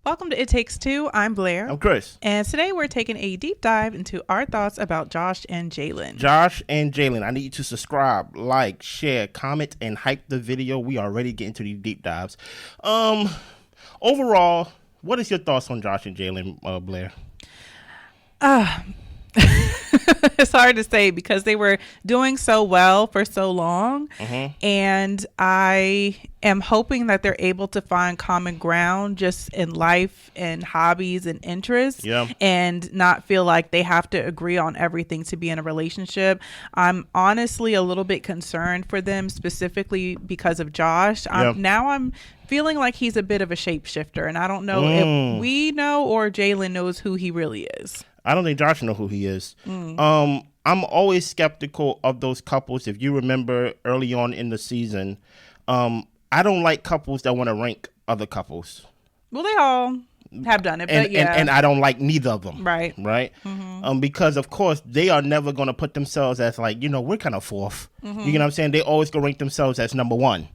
Welcome to It Takes Two. I'm Blair. I'm Chris. And today we're taking a deep dive into our thoughts about Josh and Jaylen. Josh and Jaylen, I need you to subscribe, like, share, comment, and hype the video. We are ready to get into these deep dives. Overall, what is your thoughts on Josh and Jaylen, Blair? It's hard to say because they were doing so well for so long. And I am hoping that they're able to find common ground just in life and hobbies and interests and not feel like they have to agree on everything to be in a relationship. I'm honestly a little bit concerned for them, specifically because of Josh. Now I'm feeling like he's a bit of a shapeshifter, and I don't know if we know or Jaylen knows who he really is. I don't think Josh knows who he is. I'm always skeptical of those couples. If you remember early on in the season, I don't like couples that want to rank other couples. Well, they all have done it, but and I don't like neither of them. Right. Because of course they are never going to put themselves as like, we're kind of fourth. You know what I'm saying? They always go rank themselves as number one.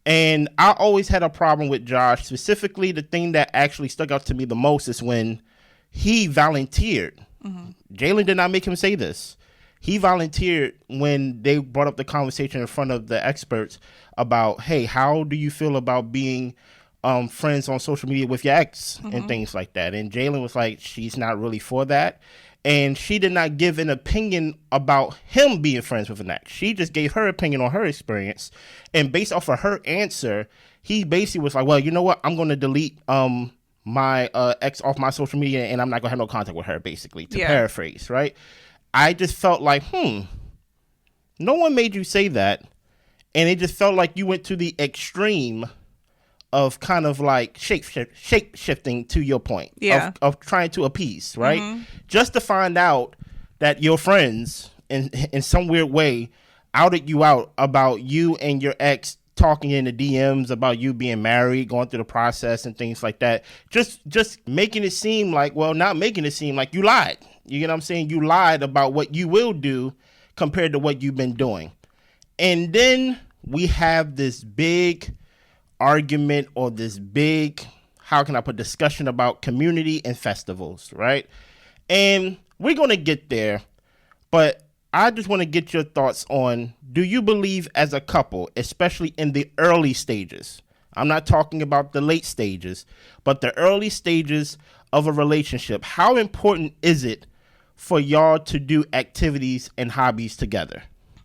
And I always had a problem with Josh. Specifically, the thing that actually stuck out to me the most is when he volunteered. Jaylen did not make him say this. He volunteered when they brought up the conversation in front of the experts about, hey, how do you feel about being friends on social media with your ex and things like that? And Jaylen was like, she's not really for that. And she did not give an opinion about him being friends with an ex. She just gave her opinion on her experience. And based off of her answer, he basically was like, well, you know what? I'm going to delete my ex off my social media, and I'm not going to have no contact with her, basically, to paraphrase, right? I just felt like, no one made you say that. And it just felt like you went to the extreme of kind of like shape shifting to your point of trying to appease, right? Just to find out that your friends in some weird way outed you out about you and your ex talking in the DMs about you being married, going through the process and things like that. Just making it seem like, well, not making it seem like you lied. You get what I'm saying? You lied about what you will do compared to what you've been doing. And then we have this big argument or this big, discussion about community and festivals, right? And we're going to get there, but I just want to get your thoughts on, do you believe as a couple, especially in the early stages, I'm not talking about the late stages, but the early stages of a relationship, how important is it for y'all to do activities and hobbies together?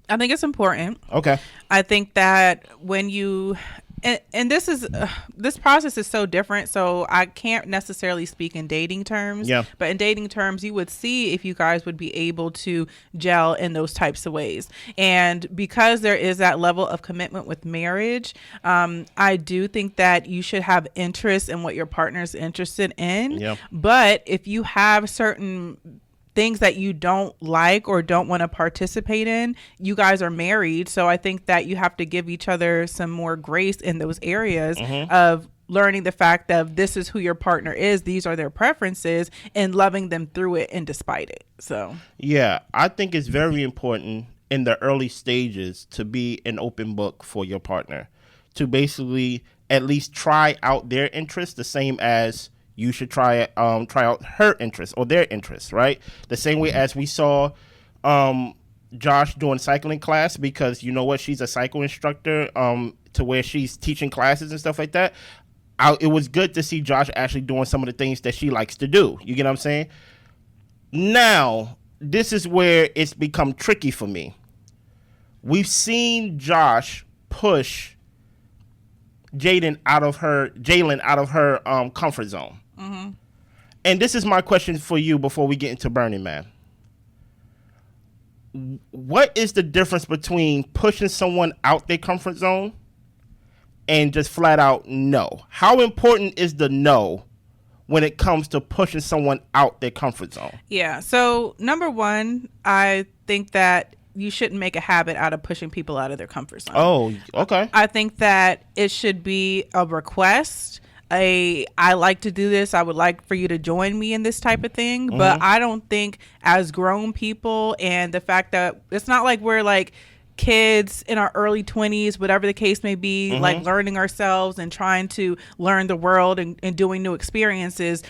I think it's important. Okay. I think that when you... And this process is so different, so I can't necessarily speak in dating terms. But in dating terms, you would see if you guys would be able to gel in those types of ways. And because there is that level of commitment with marriage, I do think that you should have interest in what your partner's interested in. But if you have certain things that you don't like or don't want to participate in, you guys are married. So I think that you have to give each other some more grace in those areas of learning the fact that this is who your partner is. These are their preferences and loving them through it and despite it. So, yeah, I think it's very important in the early stages to be an open book for your partner, to basically at least try out their interests the same as you should try out her interests or their interests, right? The same way as we saw Josh doing cycling class, because you know what, she's a cycle instructor to where she's teaching classes and stuff like that. It was good to see Josh actually doing some of the things that she likes to do. You get what I'm saying? Now, this is where it's become tricky for me. We've seen Josh push Jaylen out of her comfort zone. And this is my question for you before we get into Burning Man. What is the difference between pushing someone out their comfort zone and just flat out no? How important is the no when it comes to pushing someone out their comfort zone? Yeah. So number one, I think that you shouldn't make a habit out of pushing people out of their comfort zone. Oh, okay. I think that it should be a request. I like to do this. I would like for you to join me in this type of thing. But I don't think as grown people, and the fact that it's not like we're like kids in our early 20s, whatever the case may be, like learning ourselves and trying to learn the world and doing new experiences.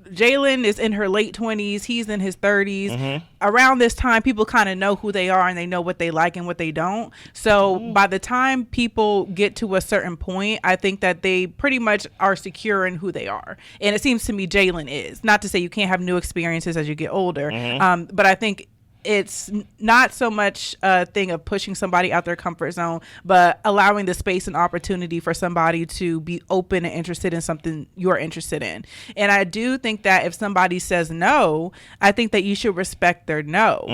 Jaylen is in her late 20s. He's in his 30s. Around this time, people kind of know who they are and they know what they like and what they don't. So by the time people get to a certain point, I think that they pretty much are secure in who they are. And it seems to me Jaylen is. Not to say you can't have new experiences as you get older, but I think it's not so much a thing of pushing somebody out their comfort zone, but allowing the space and opportunity for somebody to be open and interested in something you're interested in. And I do think that if somebody says no, I think that you should respect their no.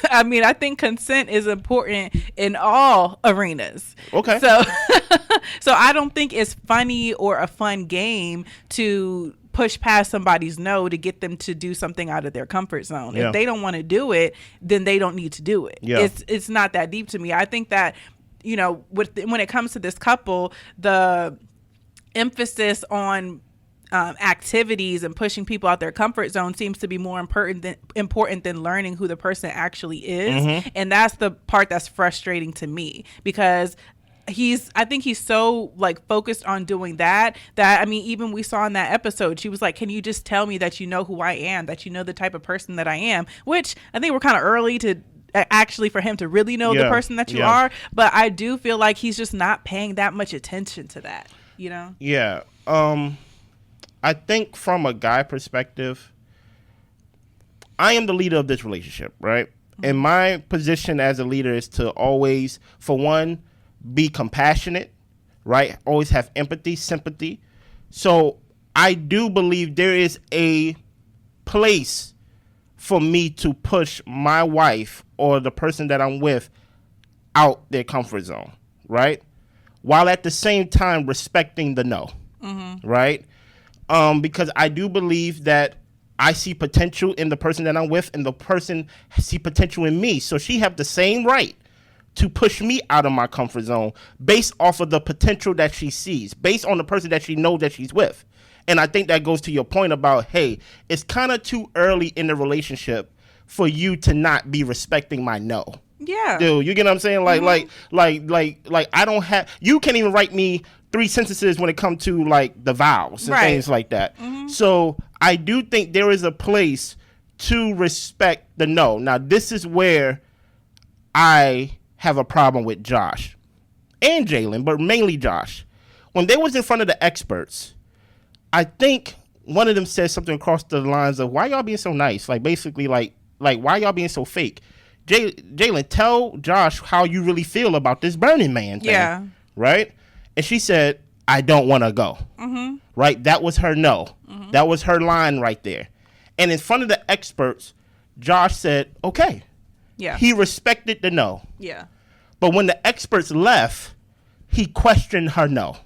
I mean, I think consent is important in all arenas. Okay. So I don't think it's funny or a fun game to push past somebody's no to get them to do something out of their comfort zone. If they don't want to do it, then they don't need to do it. It's not that deep to me. I think that, you know, when it comes to this couple, the emphasis on activities and pushing people out their comfort zone seems to be more important than learning who the person actually is. And that's the part that's frustrating to me, because I think he's so like focused on doing that I mean, even we saw in that episode, she was like, can you just tell me that you know who I am, that you know the type of person that I am, which I think we're kind of early to actually for him to really know the person that you are. But I do feel like he's just not paying that much attention to that, you know? I think from a guy perspective, I am the leader of this relationship, right? And my position as a leader is to always, for one, be compassionate, right? Always have empathy, sympathy. So I do believe there is a place for me to push my wife or the person that I'm with out their comfort zone, right? While at the same time respecting the no, right? Because I do believe that I see potential in the person that I'm with and the person see potential in me. So she have the same right to push me out of my comfort zone based off of the potential that she sees, based on the person that she knows that she's with. And I think that goes to your point about, hey, it's kind of too early in the relationship for you to not be respecting my no. Yeah. Dude, you get what I'm saying? Like I don't have, you can't even write me 3 sentences when it comes to like the vowels and things like that. So I do think there is a place to respect the no. Now, this is where I have a problem with Josh and Jaylen, but mainly Josh. When they was in front of the experts, I think one of them said something across the lines of, why y'all being so nice? Like basically like why y'all being so fake? Jaylen, tell Josh how you really feel about this Burning Man thing. Yeah. Right? And she said, I don't want to go. Right? That was her no. That was her line right there. And in front of the experts, Josh said, okay. Yeah. He respected the no. Yeah. But when the experts left, he questioned her no.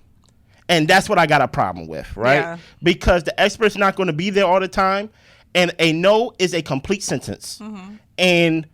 And that's what I got a problem with, right? Yeah. Because the expert's not going to be there all the time. And a no is a complete sentence. And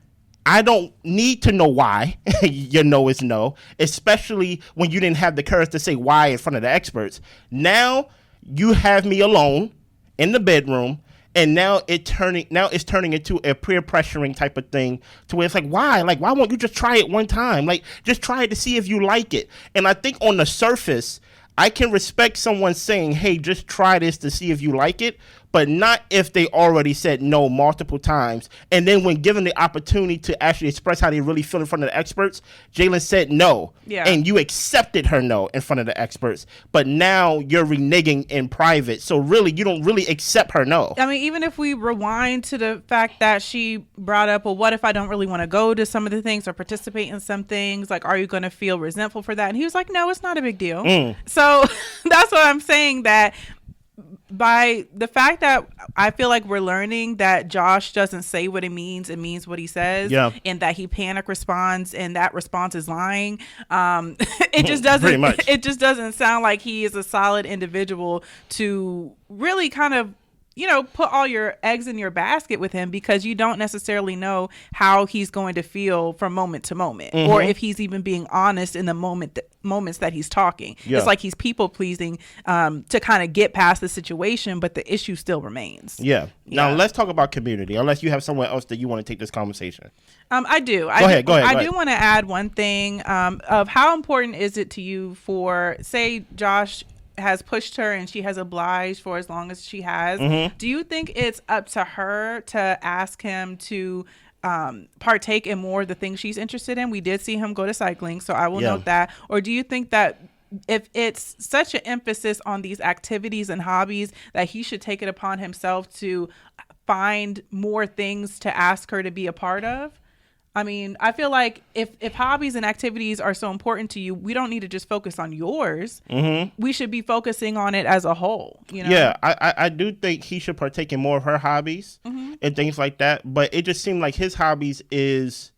I don't need to know why your no is no, especially when you didn't have the courage to say why in front of the experts. Now you have me alone in the bedroom. And now it's turning into a peer pressuring type of thing to where it's like, why? Like, why won't you just try it one time? Like, just try it to see if you like it. And I think on the surface, I can respect someone saying, hey, just try this to see if you like it, but not if they already said no multiple times. And then when given the opportunity to actually express how they really feel in front of the experts, Jaylen said no. Yeah. And you accepted her no in front of the experts. But now you're reneging in private. So really, you don't really accept her no. I mean, even if we rewind to the fact that she brought up, well, what if I don't really want to go to some of the things or participate in some things? Like, are you going to feel resentful for that? And he was like, no, it's not a big deal. So that's what I'm saying, that by the fact that I feel like we're learning that Josh doesn't say what it means what he says, and that he panic responds and that response is lying. It just doesn't sound like he is a solid individual to really kind of put all your eggs in your basket with him, because you don't necessarily know how he's going to feel from moment to moment, or if he's even being honest in the moments that he's talking. It's like he's people pleasing to kind of get past the situation, but the issue still remains. Now let's talk about community, unless you have somewhere else that you want to take this conversation. I do. Go ahead. I do want to add one thing of how important is it to you for, say, Josh has pushed her and she has obliged for as long as she has. Do you think it's up to her to ask him to partake in more of the things she's interested in? We did see him go to cycling, so I will note that. Or do you think that if it's such an emphasis on these activities and hobbies, that he should take it upon himself to find more things to ask her to be a part of? I mean, I feel like if hobbies and activities are so important to you, we don't need to just focus on yours. We should be focusing on it as a whole. Yeah, I do think he should partake in more of her hobbies and things like that. But it just seemed like his hobbies is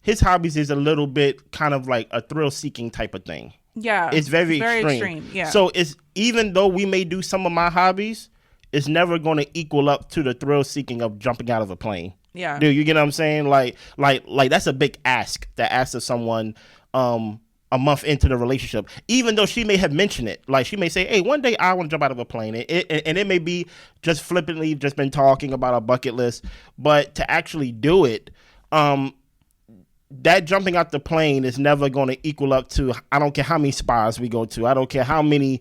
a little bit kind of like a thrill-seeking type of thing. Yeah, it's very extreme. Yeah. So it's, even though we may do some of my hobbies, it's never going to equal up to the thrill-seeking of jumping out of a plane. Yeah. Dude, you get what I'm saying? Like that's a big ask to ask of someone a month into the relationship. Even though she may have mentioned it. Like, she may say, hey, one day I want to jump out of a plane. And it may be just flippantly just been talking about a bucket list. But to actually do it, that jumping out the plane is never going to equal up to, I don't care how many spas we go to. I don't care how many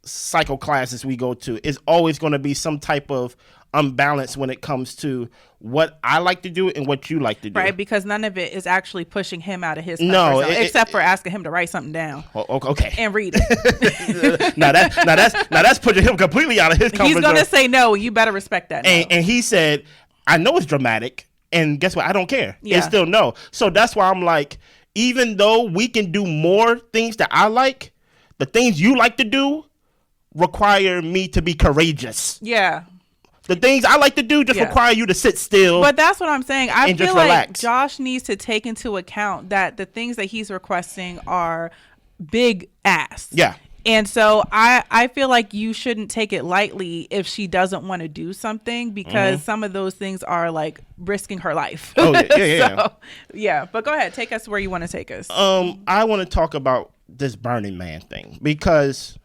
cycle classes we go to. It's always going to be some type of unbalance when it comes to what I like to do and what you like to do. Right, because none of it is actually pushing him out of his comfort zone, except for asking him to write something down. Okay. And read it. now that's pushing him completely out of his comfort zone. He's going to say no, you better respect that. And he said, I know it's dramatic, and guess what? I don't care. Yeah. It's still no. So that's why I'm like, even though we can do more things that I like, the things you like to do require me to be courageous. Yeah. The things I like to do just require you to sit still. But that's what I'm saying. I feel like relax. Josh needs to take into account that the things that he's requesting are big ass. Yeah. And so I feel like you shouldn't take it lightly if she doesn't want to do something, because some of those things are like risking her life. Oh, yeah. So, yeah. But go ahead. Take us where you want to take us. I want to talk about this Burning Man thing, because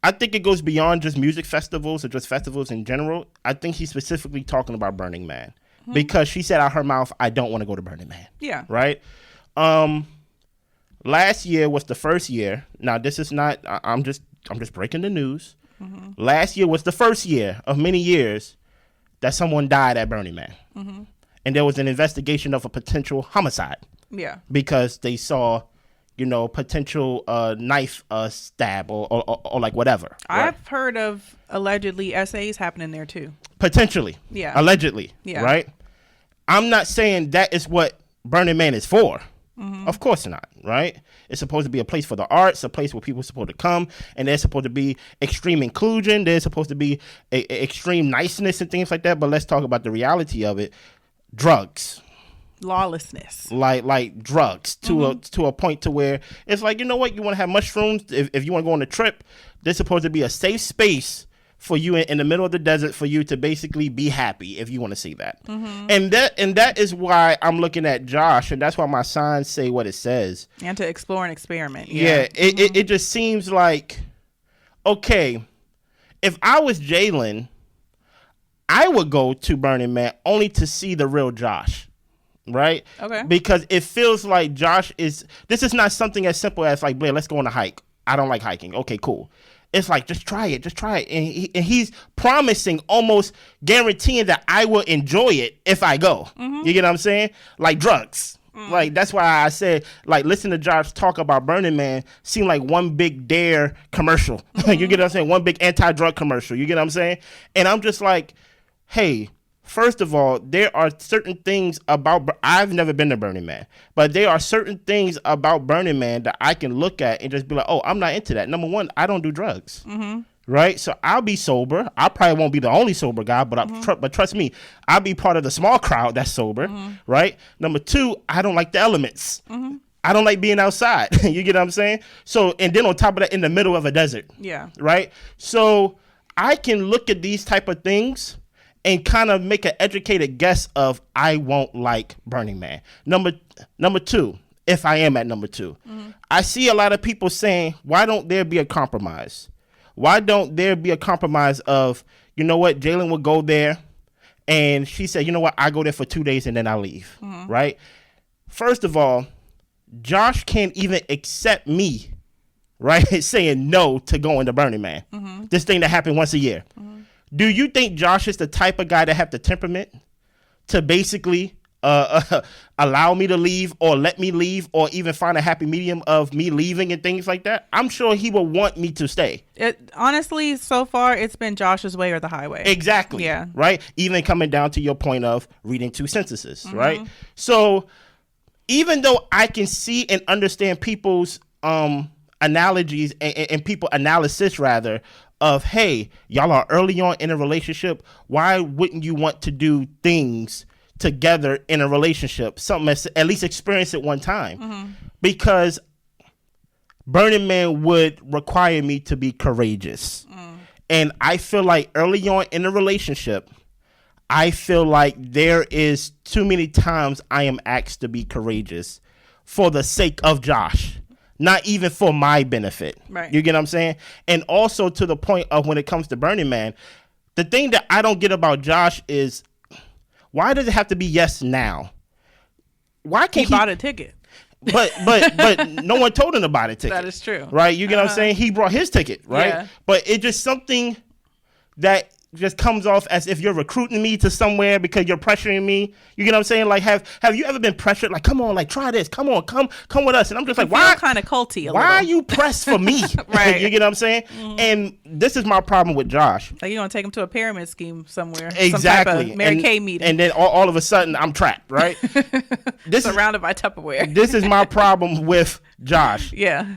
I think it goes beyond just music festivals or just festivals in general. I think he's specifically talking about Burning Man because she said out her mouth, I don't want to go to Burning Man. Yeah. Right? Last year was the first year. Now, this is not, I'm just breaking the news. Last year was the first year of many years that someone died at Burning Man. And there was an investigation of a potential homicide. Yeah. Because they saw, potential knife stab or like whatever. Right? I've heard of allegedly essays happening there too. Potentially. Yeah. Allegedly. Yeah. Right? I'm not saying that is what Burning Man is for. Of course not, right? It's supposed to be a place for the arts, a place where people are supposed to come, and there's supposed to be extreme inclusion. There's supposed to be extreme niceness and things like that. But let's talk about the reality of it. Drugs. Lawlessness. Like drugs to a point to where it's like, you know what? You want to have mushrooms. If you want to go on a trip, there's supposed to be a safe space for you in the middle of the desert for you to basically be happy if you want to see that. And that is why I'm looking at Josh, and that's why my signs say what it says. And to explore and experiment. Yeah. It just seems like, okay, if I was Jaylen, I would go to Burning Man only to see the real Josh. Right? Okay. Because it feels like this is not something as simple as like, Blair, let's go on a hike. I don't like hiking. Okay, cool. It's like, just try it. And he's promising, almost guaranteeing that I will enjoy it if I go. You get what I'm saying? Like drugs. Like, that's why I said, like, listen to Josh talk about Burning Man seem like one big dare commercial. You get what I'm saying? One big anti-drug commercial. You get what I'm saying? And I'm just like, hey, first of all, there are certain things about, I've never been to Burning Man, but there are certain things about Burning Man that I can look at and just be like, oh, I'm not into that. Number one, I don't do drugs. Right? So I'll be sober. I probably won't be the only sober guy, but trust me, I'll be part of the small crowd that's sober. Right? Number two, I don't like the elements. I don't like being outside. You get what I'm saying? So, and then on top of that, in the middle of a desert. Yeah. Right? So I can look at these type of things and kind of make an educated guess of I won't like Burning Man. Number two, if I am at number 2, I see a lot of people saying, why don't there be a compromise? Why don't there be a compromise of, you know what, Jaylen will go there, and she said, you know what, I go there for 2 days and then I leave, right? First of all, Josh can't even accept me, right, saying no to going to Burning Man. This thing that happened once a year. Do you think Josh is the type of guy that have the temperament to basically allow me to leave or let me leave or even find a happy medium of me leaving and things like that? I'm sure he will want me to stay. Honestly, so far, it's been Josh's way or the highway. Exactly. Yeah. Right? Even coming down to your point of reading 2 sentences, right? So even though I can see and understand people's analogies and people analysis rather of, hey, y'all are early on in a relationship, why wouldn't you want to do things together in a relationship, something at least experience it one time? Because Burning Man would require me to be courageous. And I feel like early on in a relationship, I feel like there is too many times I am asked to be courageous for the sake of Josh, not even for my benefit. Right. You get what I'm saying? And also to the point of when it comes to Burning Man, the thing that I don't get about Josh is, why does it have to be yes now? Why can't he bought a ticket? But no one told him to buy the ticket. That is true. Right? You get what I'm saying? He brought his ticket, right? Yeah. But it's just something that just comes off as if you're recruiting me to somewhere because you're pressuring me. You get what I'm saying? Like, have you ever been pressured? Like, come on, like, try this. Come on, come with us. And I'm just like, why? Kind of culty. Why are you pressed for me? Right. You get what I'm saying? And this is my problem with Josh. Like, you're gonna take him to a pyramid scheme somewhere. Exactly. Some type of Mary Kay meeting. And then all of a sudden, I'm trapped. Right. Surrounded by Tupperware. This is my problem with Josh. Yeah.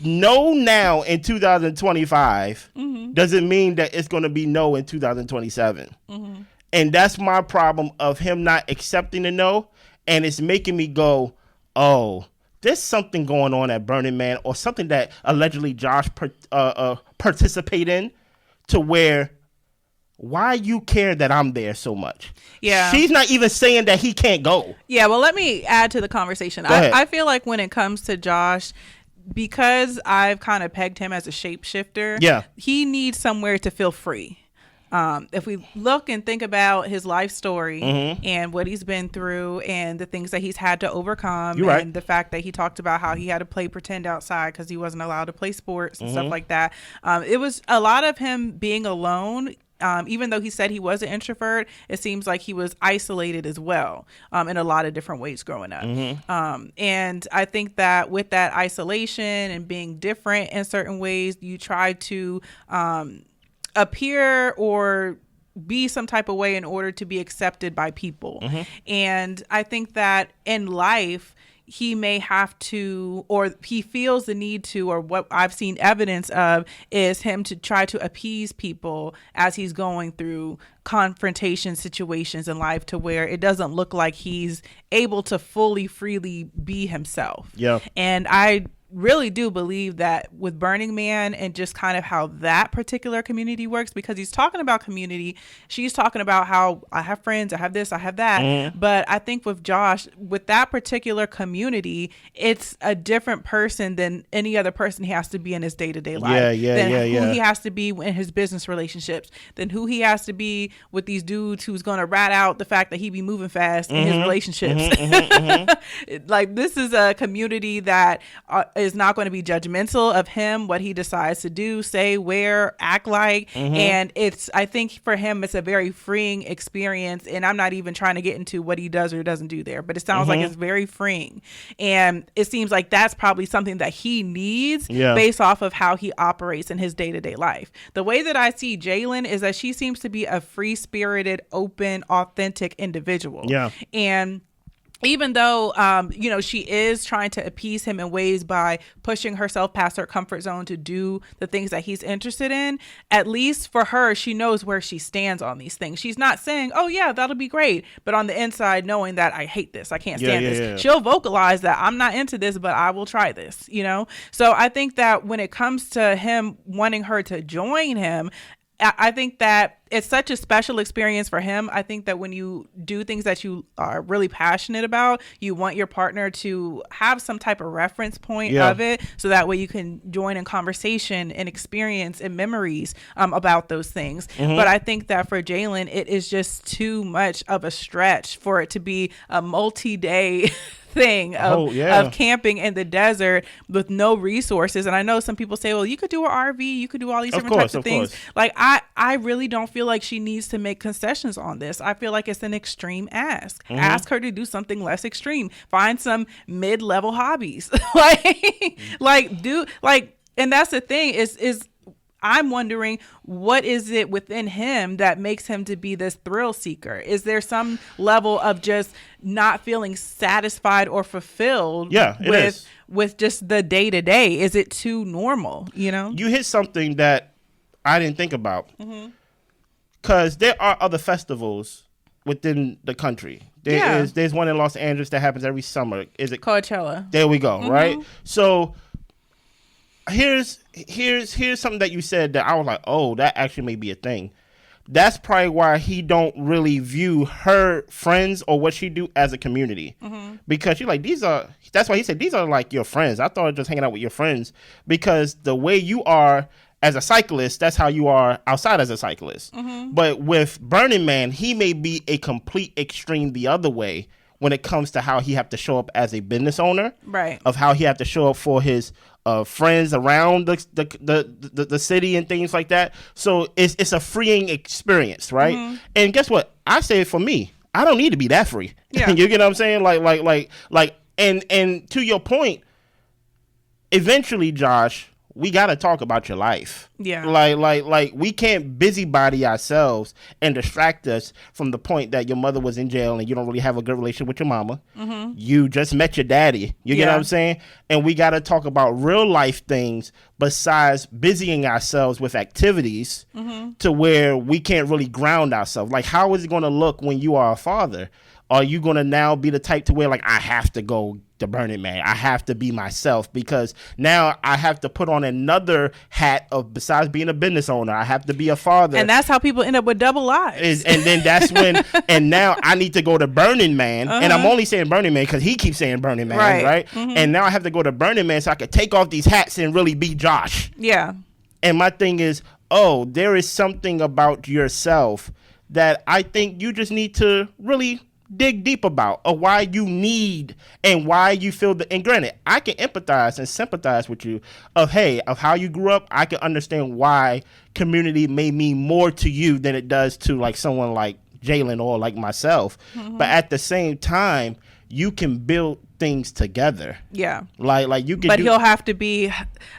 No now in 2025 doesn't mean that it's going to be no in 2027. And that's my problem of him not accepting the no. And it's making me go, oh, there's something going on at Burning Man, or something that allegedly Josh participate in, to where, why you care that I'm there so much? Yeah. She's not even saying that he can't go. Yeah, well, let me add to the conversation. I feel like when it comes to Josh, because I've kind of pegged him as a shapeshifter, he needs somewhere to feel free. If we look and think about his life story and what he's been through and the things that he's had to overcome, and the fact that he talked about how he had to play pretend outside because he wasn't allowed to play sports and stuff like that. It was a lot of him being alone. Even though he said he was an introvert, it seems like he was isolated as well, in a lot of different ways growing up. And I think that with that isolation and being different in certain ways, you try to appear or be some type of way in order to be accepted by people. And I think that in life, he may have to, or he feels the need to, or what I've seen evidence of is him to try to appease people as he's going through confrontation situations in life, to where it doesn't look like he's able to fully, freely be himself. Yeah. And I really do believe that with Burning Man and just kind of how that particular community works, because he's talking about community, she's talking about how I have friends, I have this, I have that. But I think with Josh, with that particular community, it's a different person than any other person he has to be in his day-to-day life. Who he has to be in his business relationships, than who he has to be with these dudes who's going to rat out the fact that he be moving fast in his relationships. Like, this is a community that is not going to be judgmental of him, what he decides to do, say, wear, act like. And I think for him, it's a very freeing experience. And I'm not even trying to get into what he does or doesn't do there, but it sounds like it's very freeing. And it seems like that's probably something that he needs based off of how he operates in his day-to-day life. The way that I see Jaylen is that she seems to be a free-spirited, open, authentic individual. And even though, she is trying to appease him in ways by pushing herself past her comfort zone to do the things that he's interested in, at least for her, she knows where she stands on these things. She's not saying, oh, yeah, that'll be great. But on the inside, knowing that I hate this, I can't stand this. Yeah. She'll vocalize that I'm not into this, but I will try this, So I think that when it comes to him wanting her to join him, I think that it's such a special experience for him. I think that when you do things that you are really passionate about, you want your partner to have some type of reference point of it, so that way you can join in conversation and experience and memories about those things. But I think that for Jaylen, it is just too much of a stretch for it to be a multi-day thing of camping in the desert with no resources. And I know some people say, well, you could do an RV, you could do all these different types of things. Like, I really don't feel like she needs to make concessions on this. I feel like it's an extreme ask. Ask her to do something less extreme. Find some mid-level hobbies. And that's the thing is I'm wondering, what is it within him that makes him to be this thrill seeker? Is there some level of just not feeling satisfied or fulfilled with just the day to day? Is it too normal? You hit something that I didn't think about, because there are other festivals within the country. There's one in Los Angeles that happens every summer. Is it Coachella? There we go. Right. So here's something that you said that I was like, oh, that actually may be a thing. That's probably why he don't really view her friends or what she do as a community, because you're like, that's why he said these are like your friends. I thought just hanging out with your friends, because the way you are as a cyclist, that's how you are outside as a cyclist. But with Burning Man, he may be a complete extreme the other way when it comes to how he have to show up as a business owner, right? Of how he have to show up for his friends around the city and things like that. So it's a freeing experience, right? And guess what? I say for me, I don't need to be that free. Yeah. You get what I'm saying? And to your point, eventually, Josh, we got to talk about your life. Yeah. Like we can't busybody ourselves and distract us from the point that your mother was in jail and you don't really have a good relationship with your mama. You just met your daddy. You get what I'm saying? And we got to talk about real life things besides busying ourselves with activities to where we can't really ground ourselves. Like, how is it going to look when you are a father? Are you going to now be the type to where, like, I have to go to Burning Man, I have to be myself, because now I have to put on another hat of, besides being a business owner, I have to be a father. And that's how people end up with double lives. And then that's when, and now I need to go to Burning Man, and I'm only saying Burning Man because he keeps saying Burning Man, right? And now I have to go to Burning Man so I can take off these hats and really be Josh. Yeah. And my thing is, there is something about yourself that I think you just need to really dig deep about, or why you need and why you feel and granted, I can empathize and sympathize with you of how you grew up. I can understand why community may mean more to you than it does to like someone like Jaylen or like myself. But at the same time, you can build things together. Yeah. Like you can. But he'll have to be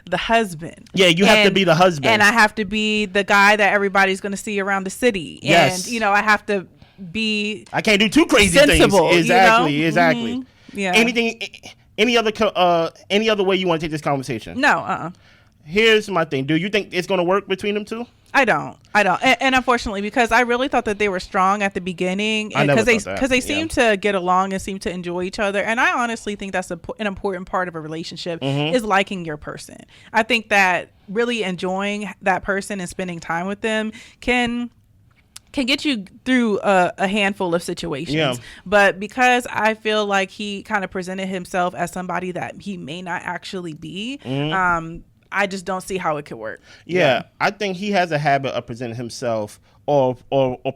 the husband. Yeah, you have to be the husband. And I have to be the guy that everybody's going to see around the city. Yes. And I have to be, I can't do too crazy sensible, things. Exactly. Yeah. Any other way you want to take this conversation? No. Here's my thing. Do you think it's going to work between them two? I don't. And unfortunately, because I really thought that they were strong at the beginning, because they seem to get along and seem to enjoy each other. And I honestly think that's an important part of a relationship is liking your person. I think that really enjoying that person and spending time with them can get you through a handful of situations. Yeah. But because I feel like he kind of presented himself as somebody that he may not actually be, I just don't see how it could work. Yeah. I think he has a habit of presenting himself or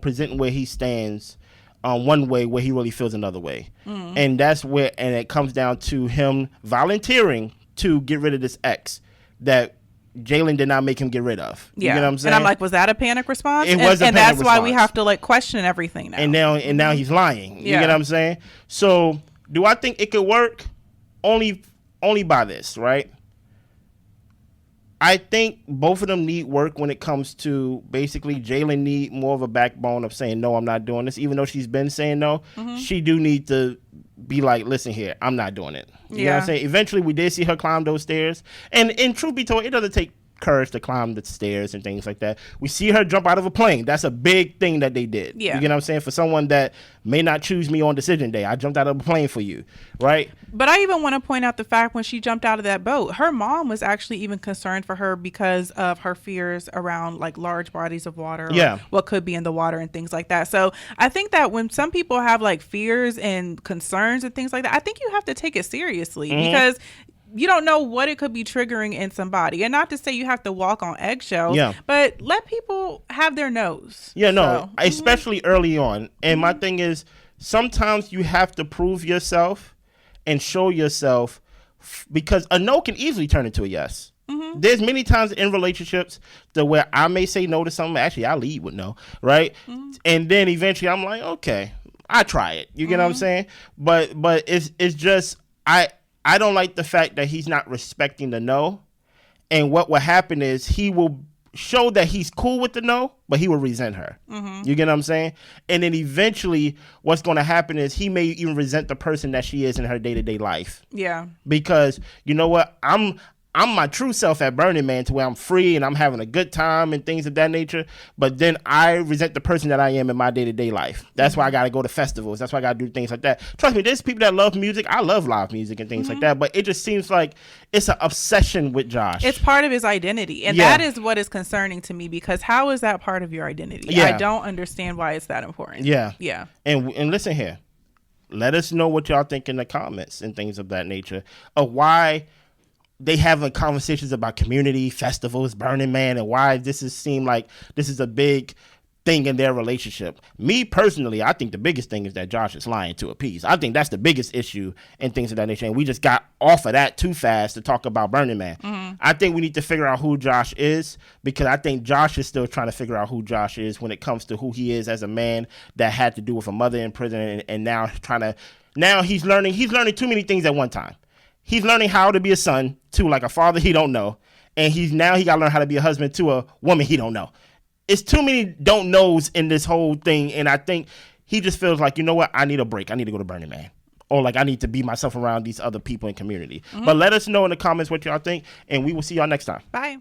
presenting where he stands one way where he really feels another way. And that's where, and it comes down to him volunteering to get rid of this ex that Jaylen did not make him get rid of. You know what I'm saying? And I'm like, was that a panic response? It was a panic response. And that's why we have to like question everything now. And now he's lying. You get what I'm saying? So do I think it could work? Only by this, right? I think both of them need work when it comes to basically Jaylen need more of a backbone of saying, no, I'm not doing this. Even though she's been saying no, she do need to be like, listen here, I'm not doing it. You know what I'm saying? Eventually, we did see her climb those stairs. And truth be told, it doesn't take courage to climb the stairs and things like that. We see her jump out of a plane. That's a big thing that they did. Yeah. You know what I'm saying? For someone that may not choose me on decision day, I jumped out of a plane for you, right? But I even want to point out the fact when she jumped out of that boat, her mom was actually even concerned for her because of her fears around like large bodies of water, or what could be in the water and things like that. So I think that when some people have like fears and concerns and things like that, I think you have to take it seriously because you don't know what it could be triggering in somebody. And not to say you have to walk on eggshells, but let people have their nose. Yeah, no, especially early on. And my thing is, sometimes you have to prove yourself and show yourself, because a no can easily turn into a yes. There's many times in relationships that where I may say no to something. Actually, I lead with no, right? And then eventually I'm like, okay, I try it. You get what I'm saying? But it's just, I don't like the fact that he's not respecting the no. And what will happen is he will show that he's cool with the no, but he will resent her. You get what I'm saying? And then eventually what's going to happen is he may even resent the person that she is in her day-to-day life. Yeah. Because you know what? I'm my true self at Burning Man, to where I'm free and I'm having a good time and things of that nature. But then I resent the person that I am in my day-to-day life. That's why I got to go to festivals. That's why I got to do things like that. Trust me, there's people that love music. I love live music and things like that. But it just seems like it's an obsession with Josh. It's part of his identity. And that is what is concerning to me, because how is that part of your identity? I don't understand why it's that important. Yeah. And listen here. Let us know what y'all think in the comments and things of that nature of why they having conversations about community festivals, Burning Man, and why this seem like this is a big thing in their relationship. Me personally, I think the biggest thing is that Josh is lying to appease. I think that's the biggest issue and things of that nature. And we just got off of that too fast to talk about Burning Man. I think we need to figure out who Josh is, because I think Josh is still trying to figure out who Josh is when it comes to who he is as a man that had to do with a mother in prison, and now he's learning too many things at one time. He's learning how to be a son to like a father he don't know. And he got to learn how to be a husband to a woman he don't know. It's too many don't knows in this whole thing. And I think he just feels like, you know what? I need a break. I need to go to Burning Man. Or like I need to be myself around these other people in community. But let us know in the comments what y'all think. And we will see y'all next time. Bye.